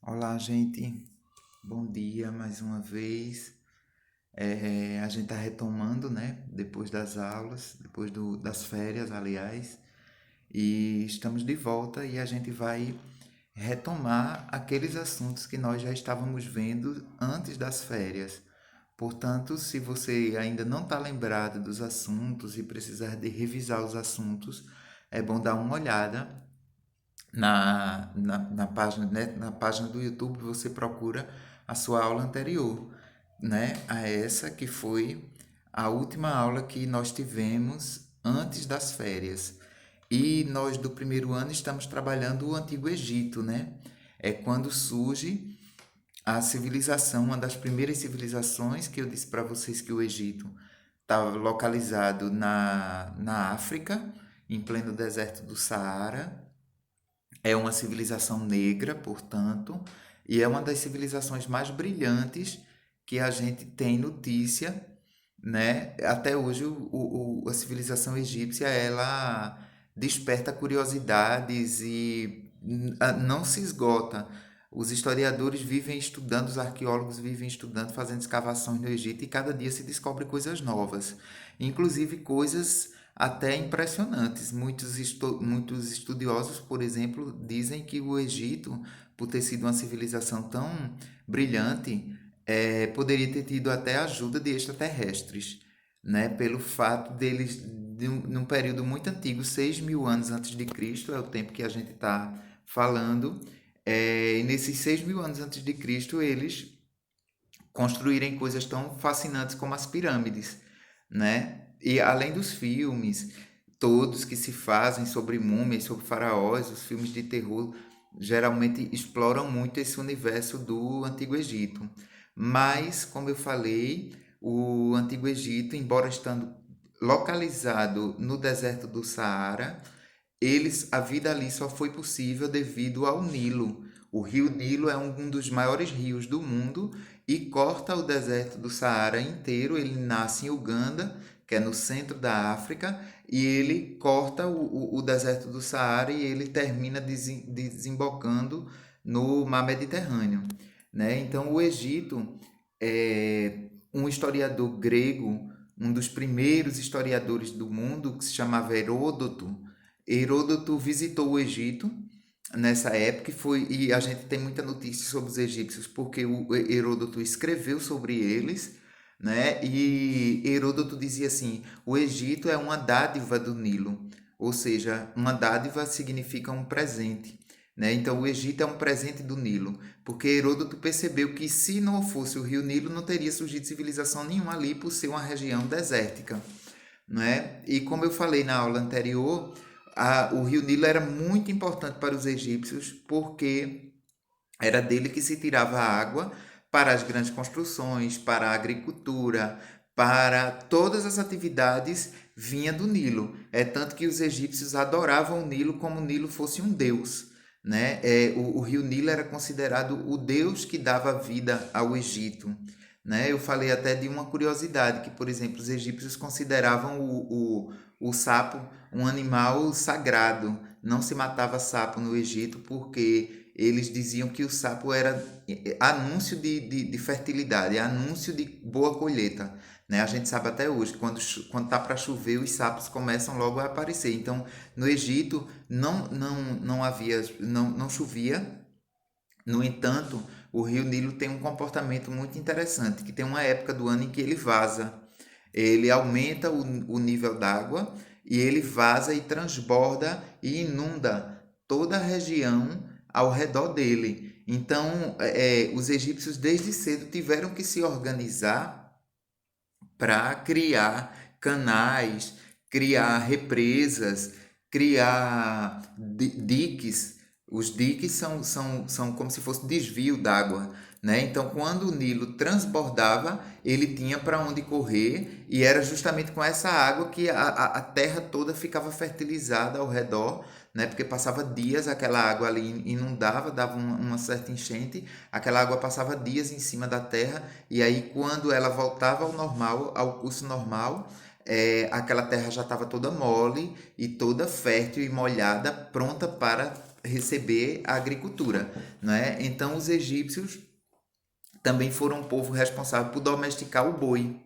Olá, gente. Bom dia mais uma vez. A gente está retomando, né? Depois das aulas, das férias, aliás, e estamos de volta e a gente vai retomar aqueles assuntos que nós já estávamos vendo antes das férias. Portanto, se você ainda não está lembrado dos assuntos e precisar de revisar os assuntos, é bom dar uma olhada na página, né? Na página do YouTube você procura a sua aula anterior, né? A essa que foi a última aula que nós tivemos antes das férias. E nós do primeiro ano estamos trabalhando o Antigo Egito, né? É quando surge a civilização, uma das primeiras civilizações que eu disse para vocês que o Egito estava localizado na África, em pleno deserto do Saara. É uma civilização negra, portanto, e é uma das civilizações mais brilhantes que a gente tem notícia, né? Até hoje a civilização egípcia ela desperta curiosidades e não se esgota. Os historiadores vivem estudando, os arqueólogos vivem estudando, fazendo escavações no Egito e cada dia se descobre coisas novas, inclusive coisas até impressionantes. Muitos estudiosos, por exemplo, dizem que o Egito, por ter sido uma civilização tão brilhante, poderia ter tido até a ajuda de extraterrestres, né? Pelo fato deles, num período muito antigo, 6.000 anos antes de Cristo, é o tempo que a gente está falando, e nesses 6.000 anos antes de Cristo, eles construírem coisas tão fascinantes como as pirâmides, né? E além dos filmes, todos que se fazem sobre múmias, sobre faraós, os filmes de terror geralmente exploram muito esse universo do Antigo Egito. Mas, como eu falei, o Antigo Egito, embora estando localizado no deserto do Saara, a vida ali só foi possível devido ao Nilo. O rio Nilo é um dos maiores rios do mundo e corta o deserto do Saara inteiro. Ele nasce em Uganda, que é no centro da África, e ele corta o deserto do Saara e ele termina desembocando no Mar Mediterrâneo, né? Então, o Egito, um historiador grego, um dos primeiros historiadores do mundo, que se chamava Heródoto visitou o Egito nessa época e a gente tem muita notícia sobre os egípcios porque o Heródoto escreveu sobre eles, né? E Heródoto dizia assim: o Egito é uma dádiva do Nilo, ou seja, uma dádiva significa um presente, né? Então o Egito é um presente do Nilo, porque Heródoto percebeu que se não fosse o rio Nilo não teria surgido civilização nenhuma ali por ser uma região desértica, né? E como eu falei na aula anterior, o rio Nilo era muito importante para os egípcios porque era dele que se tirava a água para as grandes construções, para a agricultura, para todas as atividades vinha do Nilo. É tanto que os egípcios adoravam o Nilo como o Nilo fosse um deus, né? O rio Nilo era considerado o deus que dava vida ao Egito, né? Eu falei até de uma curiosidade, que, por exemplo, os egípcios consideravam o sapo um animal sagrado. Não se matava sapo no Egito porque eles diziam que o sapo era anúncio de fertilidade, anúncio de boa colheita. Né? A gente sabe até hoje, quando tá para chover, os sapos começam logo a aparecer. Então, no Egito não chovia. No entanto, o rio Nilo tem um comportamento muito interessante, que tem uma época do ano em que ele vaza. Ele aumenta o nível d'água e ele vaza e transborda e inunda toda a região ao redor dele. Então, os egípcios desde cedo tiveram que se organizar para criar canais, criar represas, criar diques. Os diques são como se fosse desvio d'água, né? Então, quando o Nilo transbordava, ele tinha para onde correr e era justamente com essa água que a terra toda ficava fertilizada ao redor, né? Porque passava dias aquela água ali inundava, dava uma certa enchente, aquela água passava dias em cima da terra e aí quando ela voltava ao normal, ao curso normal, aquela terra já estava toda mole e toda fértil e molhada, pronta para receber a agricultura, né? Então os egípcios também foram um povo responsável por domesticar o boi,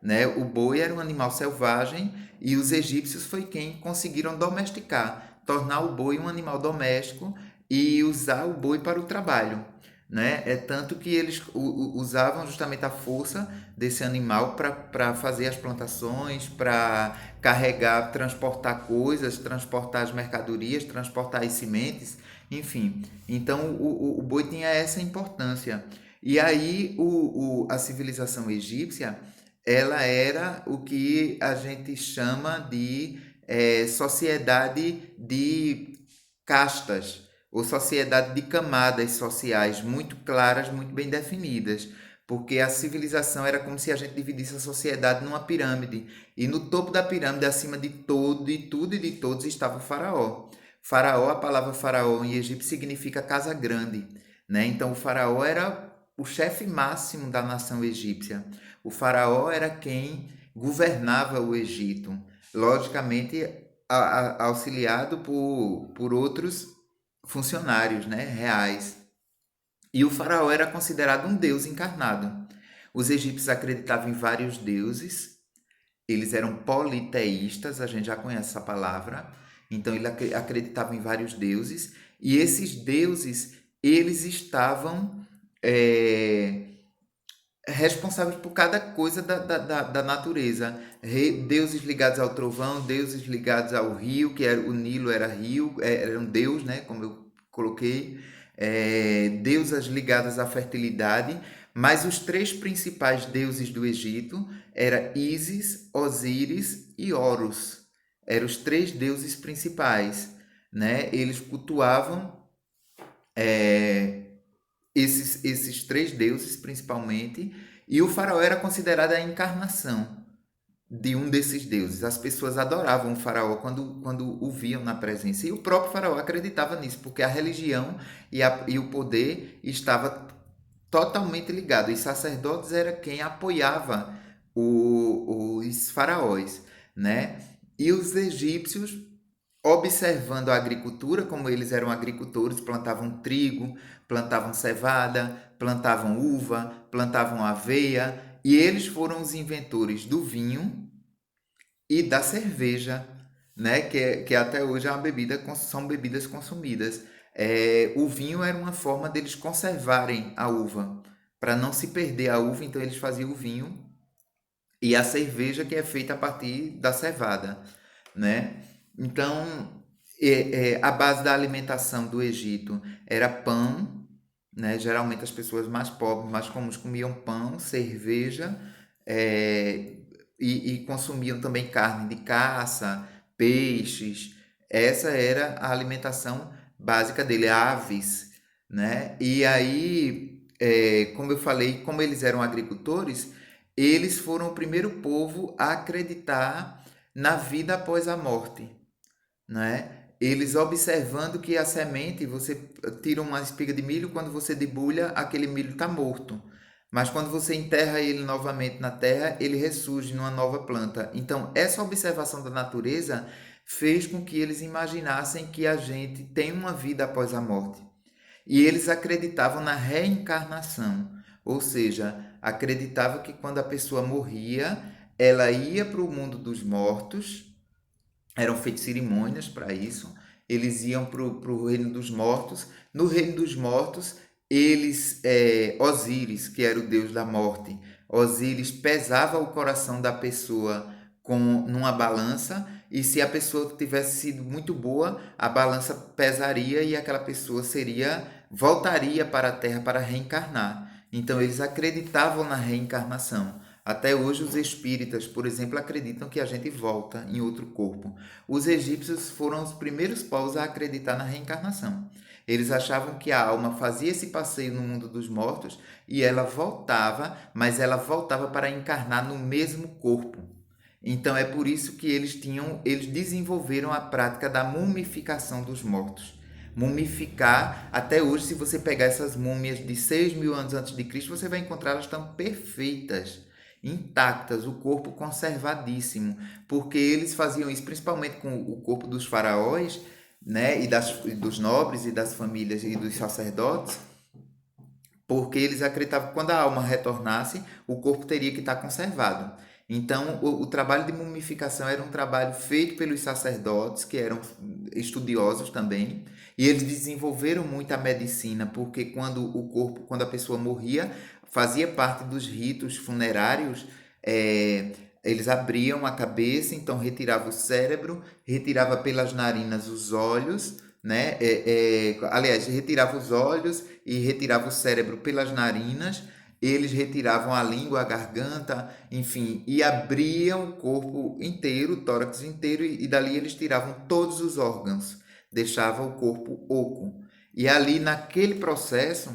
né? O boi era um animal selvagem e os egípcios foi quem conseguiram domesticar, tornar o boi um animal doméstico e usar o boi para o trabalho, né? É tanto que eles usavam justamente a força desse animal para fazer as plantações, para carregar, transportar coisas, transportar as mercadorias, transportar as sementes, enfim. Então o boi tinha essa importância. E aí a civilização egípcia ela era o que a gente chama de sociedade de castas, ou sociedade de camadas sociais muito claras, muito bem definidas, porque a civilização era como se a gente dividisse a sociedade numa pirâmide, e no topo da pirâmide, acima de todo, de tudo e de todos, estava o faraó. Faraó, a palavra faraó em egípcio significa casa grande, né? Então o faraó era o chefe máximo da nação egípcia. O faraó era quem governava o Egito, logicamente auxiliado por outros funcionários, né, reais. E o faraó era considerado um deus encarnado. Os egípcios acreditavam em vários deuses, eles eram politeístas, a gente já conhece essa palavra, então ele acreditava em vários deuses, e esses deuses, eles estavam responsáveis por cada coisa da natureza. Deuses ligados ao trovão, deuses ligados ao rio, que era o Nilo era rio, era um deus, né, como eu coloquei, deusas ligadas à fertilidade, mas os três principais deuses do Egito eram Ísis, Osíris e Horus. Eram os três deuses principais, né? Eles cultuavam esses três deuses principalmente, e o faraó era considerado a encarnação de um desses deuses. As pessoas adoravam o faraó quando o viam na presença. E o próprio faraó acreditava nisso, porque a religião e o poder estava totalmente ligado. Os sacerdotes era quem apoiava os faraós, né? E os egípcios, observando a agricultura, como eles eram agricultores, plantavam trigo, plantavam cevada, plantavam uva, plantavam aveia, e eles foram os inventores do vinho e da cerveja, né? Que até hoje é uma bebida, são bebidas consumidas. O vinho era uma forma deles conservarem a uva, para não se perder a uva, então eles faziam o vinho e a cerveja que é feita a partir da cevada, né? Então, a base da alimentação do Egito era pão, né? Geralmente as pessoas mais pobres, mais comuns comiam pão, cerveja, é, e consumiam também carne de caça, peixes. Essa era a alimentação básica dele, aves, né? E aí, como eu falei, como eles eram agricultores, eles foram o primeiro povo a acreditar na vida após a morte, né? Eles observando que a semente, você tira uma espiga de milho, quando você debulha, aquele milho está morto. Mas quando você enterra ele novamente na terra, ele ressurge numa nova planta. Então, essa observação da natureza fez com que eles imaginassem que a gente tem uma vida após a morte. E eles acreditavam na reencarnação, ou seja, acreditavam que quando a pessoa morria, ela ia para o mundo dos mortos, eram feitas cerimônias para isso, eles iam para o reino dos mortos. No reino dos mortos, Osíris, que era o deus da morte, Osíris pesava o coração da pessoa numa balança, e se a pessoa tivesse sido muito boa, a balança pesaria e aquela pessoa voltaria para a Terra para reencarnar. Então eles acreditavam na reencarnação. Até hoje os espíritas, por exemplo, acreditam que a gente volta em outro corpo. Os egípcios foram os primeiros povos a acreditar na reencarnação. Eles achavam que a alma fazia esse passeio no mundo dos mortos e ela voltava, mas ela voltava para encarnar no mesmo corpo. Então é por isso que eles desenvolveram a prática da mumificação dos mortos. Mumificar, até hoje, se você pegar essas múmias de 6.000 anos antes de Cristo, você vai encontrar elas tão perfeitas, intactas, o corpo conservadíssimo, porque eles faziam isso principalmente com o corpo dos faraós, né, e dos nobres e das famílias e dos sacerdotes, porque eles acreditavam que quando a alma retornasse, o corpo teria que estar conservado. Então, o trabalho de mumificação era um trabalho feito pelos sacerdotes, que eram estudiosos também, e eles desenvolveram muito a medicina, porque quando a pessoa morria, fazia parte dos ritos funerários, eles abriam a cabeça, então retirava o cérebro, retirava pelas narinas os olhos, né? Aliás, retirava os olhos e retirava o cérebro pelas narinas, eles retiravam a língua, a garganta, enfim, e abriam o corpo inteiro, o tórax inteiro, e dali eles tiravam todos os órgãos, deixavam o corpo oco. E ali, naquele processo,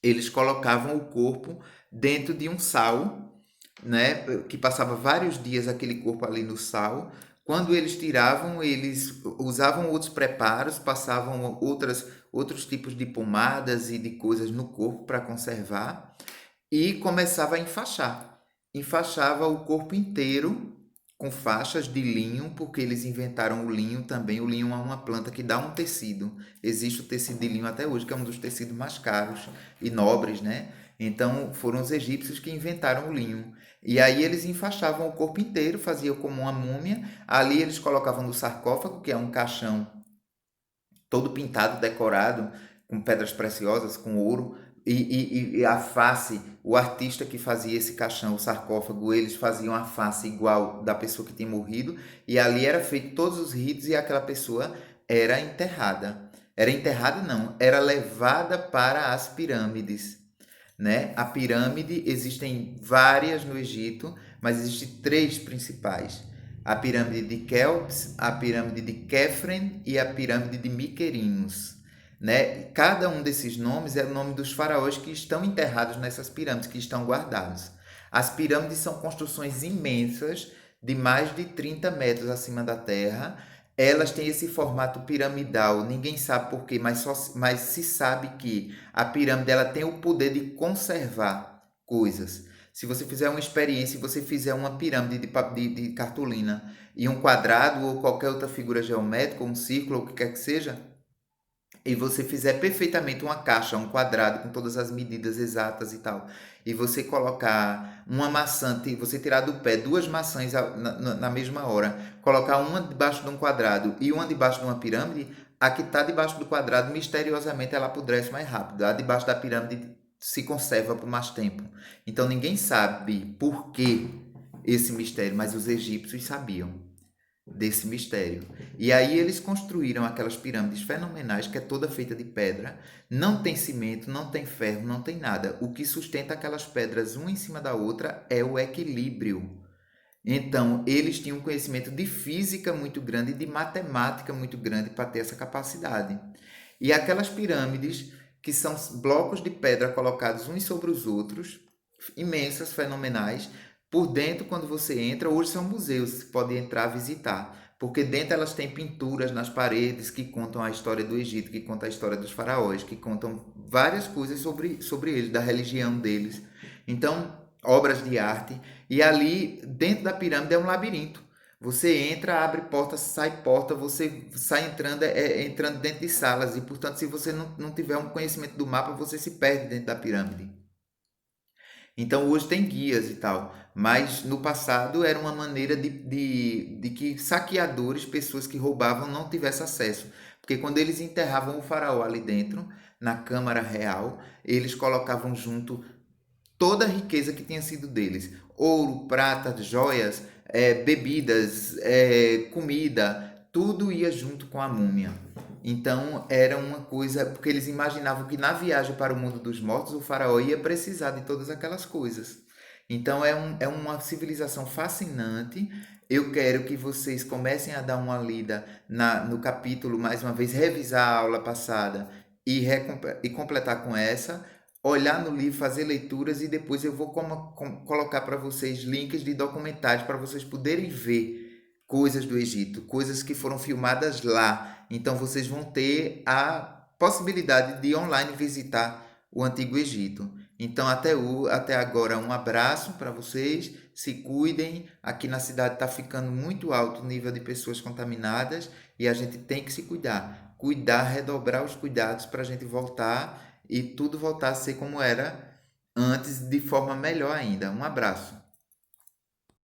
eles colocavam o corpo dentro de um sal, né, que passava vários dias aquele corpo ali no sal. Quando eles tiravam, eles usavam outros preparos, passavam outros tipos de pomadas e de coisas no corpo para conservar e começava a enfaixar. Enfaixava o corpo inteiro com faixas de linho, porque eles inventaram o linho também. O linho é uma planta que dá um tecido. Existe o tecido de linho até hoje, que é um dos tecidos mais caros e nobres, né? Então foram os egípcios que inventaram o linho. E aí eles enfaixavam o corpo inteiro, faziam como uma múmia. Ali eles colocavam no sarcófago, que é um caixão todo pintado, decorado, com pedras preciosas, com ouro, e a face, o artista que fazia esse caixão, o sarcófago, eles faziam a face igual da pessoa que tinha morrido, e ali era feito todos os ritos e aquela pessoa era enterrada. Era enterrada não, era levada para as pirâmides, né? A pirâmide, existem várias no Egito, mas existem três principais. A pirâmide de Kelps, a pirâmide de Kefren e a pirâmide de Miquerinos, né? Cada um desses nomes é o nome dos faraós que estão enterrados nessas pirâmides, que estão guardados. As pirâmides são construções imensas, de mais de 30 metros acima da terra. Elas têm esse formato piramidal, ninguém sabe por quê, mas se sabe que a pirâmide ela tem o poder de conservar coisas. Se você fizer uma experiência e você fizer uma pirâmide de cartolina e um quadrado ou qualquer outra figura geométrica, um círculo, ou o que quer que seja, e você fizer perfeitamente uma caixa, um quadrado com todas as medidas exatas e tal, e você colocar uma maçã, você tirar do pé duas maçãs na mesma hora, colocar uma debaixo de um quadrado e uma debaixo de uma pirâmide, a que está debaixo do quadrado, misteriosamente, ela apodrece mais rápido. A debaixo da pirâmide se conserva por mais tempo. Então ninguém sabe por que esse mistério, mas os egípcios sabiam desse mistério. E aí eles construíram aquelas pirâmides fenomenais, que é toda feita de pedra, não tem cimento, não tem ferro, não tem nada. O que sustenta aquelas pedras uma em cima da outra é o equilíbrio. Então, eles tinham um conhecimento de física muito grande e de matemática muito grande para ter essa capacidade. E aquelas pirâmides, que são blocos de pedra colocados uns sobre os outros, imensas, fenomenais, por dentro, quando você entra, hoje são museus, você pode entrar visitar, porque dentro elas têm pinturas nas paredes que contam a história do Egito, que contam a história dos faraós, que contam várias coisas sobre eles, da religião deles. Então, obras de arte. E ali, dentro da pirâmide, é um labirinto. Você entra, abre porta, sai porta, você sai entrando, entrando dentro de salas. E, portanto, se você não tiver um conhecimento do mapa, você se perde dentro da pirâmide. Então hoje tem guias e tal, mas no passado era uma maneira de que saqueadores, pessoas que roubavam, não tivessem acesso. Porque quando eles enterravam o faraó ali dentro, na Câmara Real, eles colocavam junto toda a riqueza que tinha sido deles: ouro, prata, joias, bebidas, comida, tudo ia junto com a múmia. Então era uma coisa, porque eles imaginavam que na viagem para o mundo dos mortos o faraó ia precisar de todas aquelas coisas. Então é uma civilização fascinante. Eu quero que vocês comecem a dar uma lida no capítulo, mais uma vez, revisar a aula passada e completar com essa, olhar no livro, fazer leituras, e depois eu vou colocar para vocês links de documentários para vocês poderem ver coisas do Egito, coisas que foram filmadas lá. Então vocês vão ter a possibilidade de online visitar o Antigo Egito. Então, até agora, um abraço para vocês. Se cuidem. Aqui na cidade está ficando muito alto o nível de pessoas contaminadas e a gente tem que se cuidar. Cuidar, redobrar os cuidados para a gente voltar e tudo voltar a ser como era antes, de forma melhor ainda. Um abraço.